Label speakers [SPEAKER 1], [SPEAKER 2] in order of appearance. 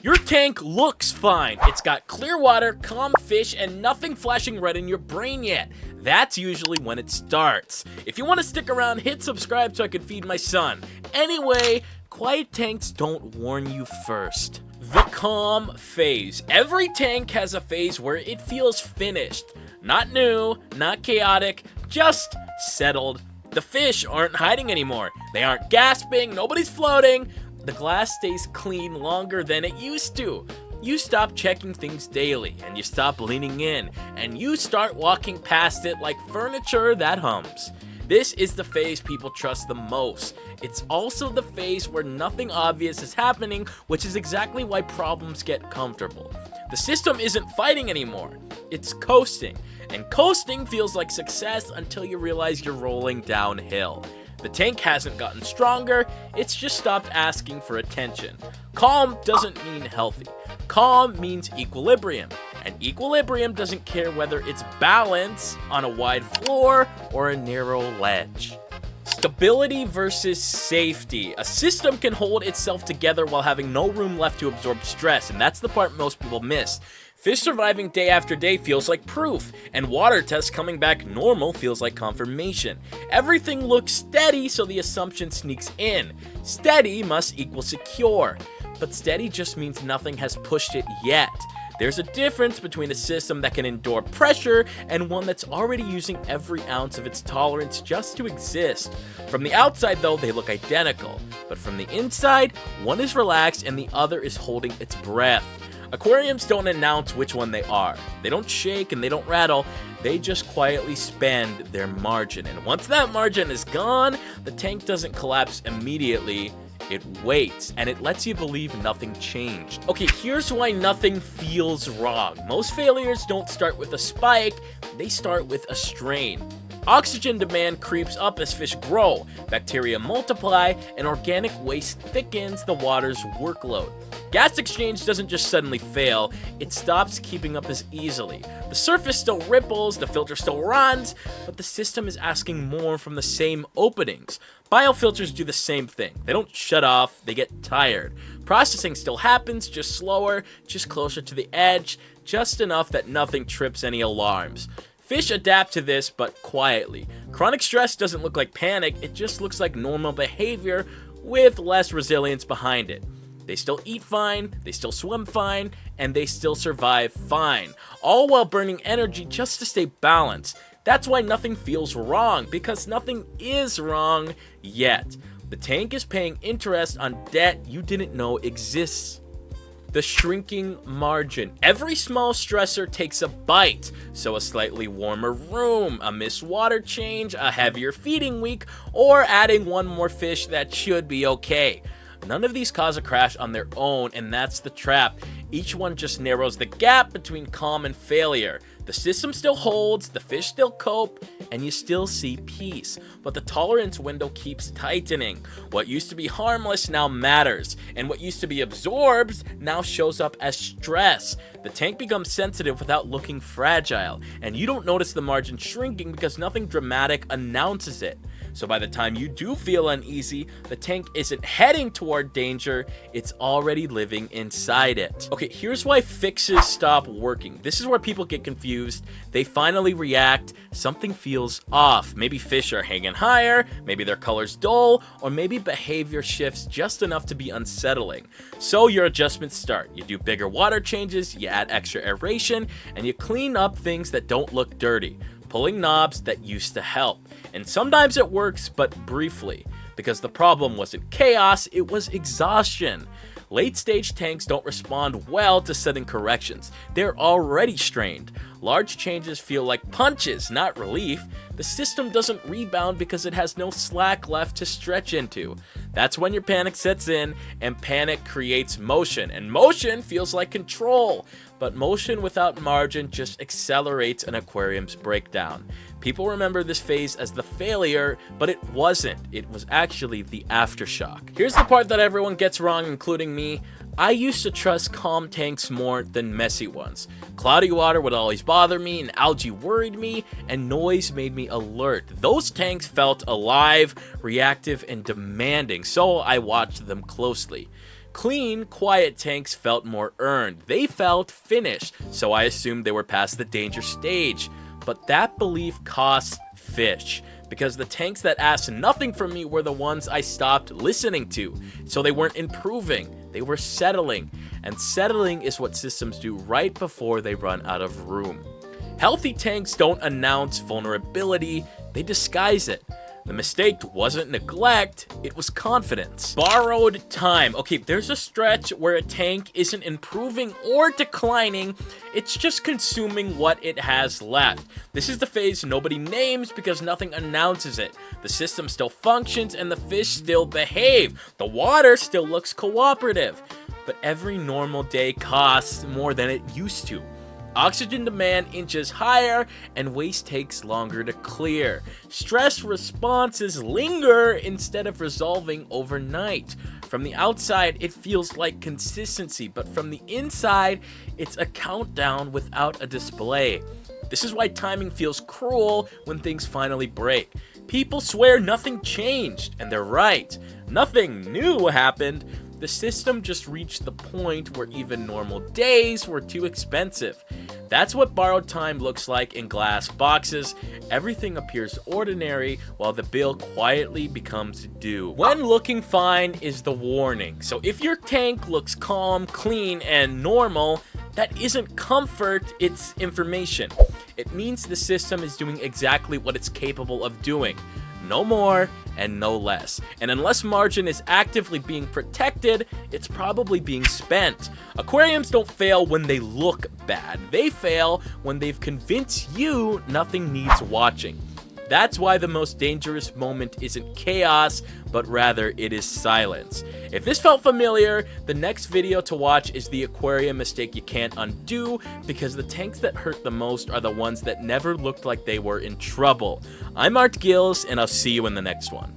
[SPEAKER 1] Your tank looks fine. It's got clear water, calm fish, and nothing flashing red in your brain yet. That's usually when it starts. If you want to stick around, hit subscribe so I can feed my son. Anyway, quiet tanks don't warn you first. The calm phase. Every tank has a phase where it feels finished. Not new, not chaotic, just settled. The fish aren't hiding anymore. They aren't gasping, nobody's floating. The glass stays clean longer than it used to. You stop checking things daily, and you stop leaning in, and you start walking past it like furniture that hums. This is the phase people trust the most. It's also the phase where nothing obvious is happening, which is exactly why problems get comfortable. The system isn't fighting anymore, it's coasting. And coasting feels like success until you realize you're rolling downhill. The tank hasn't gotten stronger, it's just stopped asking for attention. Calm doesn't mean healthy. Calm means equilibrium. And equilibrium doesn't care whether it's balance on a wide floor or a narrow ledge. Stability versus safety. A system can hold itself together while having no room left to absorb stress, and that's the part most people miss. Fish surviving day after day feels like proof, and water tests coming back normal feels like confirmation. Everything looks steady, so the assumption sneaks in. Steady must equal secure, but steady just means nothing has pushed it yet. There's a difference between a system that can endure pressure and one that's already using every ounce of its tolerance just to exist. From the outside though, they look identical, but from the inside, one is relaxed and the other is holding its breath. Aquariums don't announce which one they are. They don't shake and they don't rattle, they just quietly spend their margin. And once that margin is gone, the tank doesn't collapse immediately. It waits, and it lets you believe nothing changed. Okay, here's why nothing feels wrong. Most failures don't start with a spike, they start with a strain. Oxygen demand creeps up as fish grow, bacteria multiply, and organic waste thickens the water's workload. Gas exchange doesn't just suddenly fail, it stops keeping up as easily. The surface still ripples, the filter still runs, but the system is asking more from the same openings. Biofilters do the same thing. They don't shut off, they get tired. Processing still happens, just slower, just closer to the edge, just enough that nothing trips any alarms. Fish adapt to this, but quietly. Chronic stress doesn't look like panic, it just looks like normal behavior with less resilience behind it. They still eat fine, they still swim fine, and they still survive fine, all while burning energy just to stay balanced. That's why nothing feels wrong, because nothing is wrong yet. The tank is paying interest on debt you didn't know exists. The shrinking margin. Every small stressor takes a bite, so a slightly warmer room, a missed water change, a heavier feeding week, or adding one more fish that should be okay. None of these cause a crash on their own, and that's the trap. Each one just narrows the gap between calm and failure. The system still holds, the fish still cope, and you still see peace. But the tolerance window keeps tightening. What used to be harmless now matters, and what used to be absorbed now shows up as stress. The tank becomes sensitive without looking fragile, and you don't notice the margin shrinking because nothing dramatic announces it. So by the time you do feel uneasy, the tank isn't heading toward danger, it's already living inside it. Okay, here's why fixes stop working. This is where people get confused. They finally react, something feels off. Maybe fish are hanging higher, maybe their color's dull, or maybe behavior shifts just enough to be unsettling. So your adjustments start. You do bigger water changes, you add extra aeration, and you clean up things that don't look dirty, pulling knobs that used to help. And sometimes it works, but briefly, because the problem wasn't chaos, it was exhaustion. Late-stage tanks don't respond well to sudden corrections. They're already strained. Large changes feel like punches, not relief. The system doesn't rebound because it has no slack left to stretch into. That's when your panic sets in, and panic creates motion, and motion feels like control. But motion without margin just accelerates an aquarium's breakdown. People remember this phase as the failure, but it wasn't. It was actually the aftershock. Here's the part that everyone gets wrong, including me. I used to trust calm tanks more than messy ones. Cloudy water would always bother me, and algae worried me, and noise made me alert. Those tanks felt alive, reactive, and demanding, so I watched them closely. Clean, quiet tanks felt more earned. They felt finished, so I assumed they were past the danger stage. But that belief costs fish, because the tanks that asked nothing from me were the ones I stopped listening to. So they weren't improving, they were settling. And settling is what systems do right before they run out of room. Healthy tanks don't announce vulnerability, they disguise it. The mistake wasn't neglect, it was confidence. Borrowed time. Okay, there's a stretch where a tank isn't improving or declining, it's just consuming what it has left. This is the phase nobody names because nothing announces it. The system still functions and the fish still behave. The water still looks cooperative. But every normal day costs more than it used to. Oxygen demand inches higher, and waste takes longer to clear. Stress responses linger instead of resolving overnight. From the outside, it feels like consistency, but from the inside, it's a countdown without a display. This is why timing feels cruel when things finally break. People swear nothing changed, and they're right. Nothing new happened. The system just reached the point where even normal days were too expensive. That's what borrowed time looks like in glass boxes. Everything appears ordinary while the bill quietly becomes due. When looking fine is the warning. So if your tank looks calm, clean, and normal, that isn't comfort, it's information. It means the system is doing exactly what it's capable of doing. No more and no less. And unless margin is actively being protected, it's probably being spent. Aquariums don't fail when they look bad. They fail when they've convinced you nothing needs watching. That's why the most dangerous moment isn't chaos, but rather it is silence. If this felt familiar, the next video to watch is the aquarium mistake you can't undo, because the tanks that hurt the most are the ones that never looked like they were in trouble. I'm Art Gills, and I'll see you in the next one.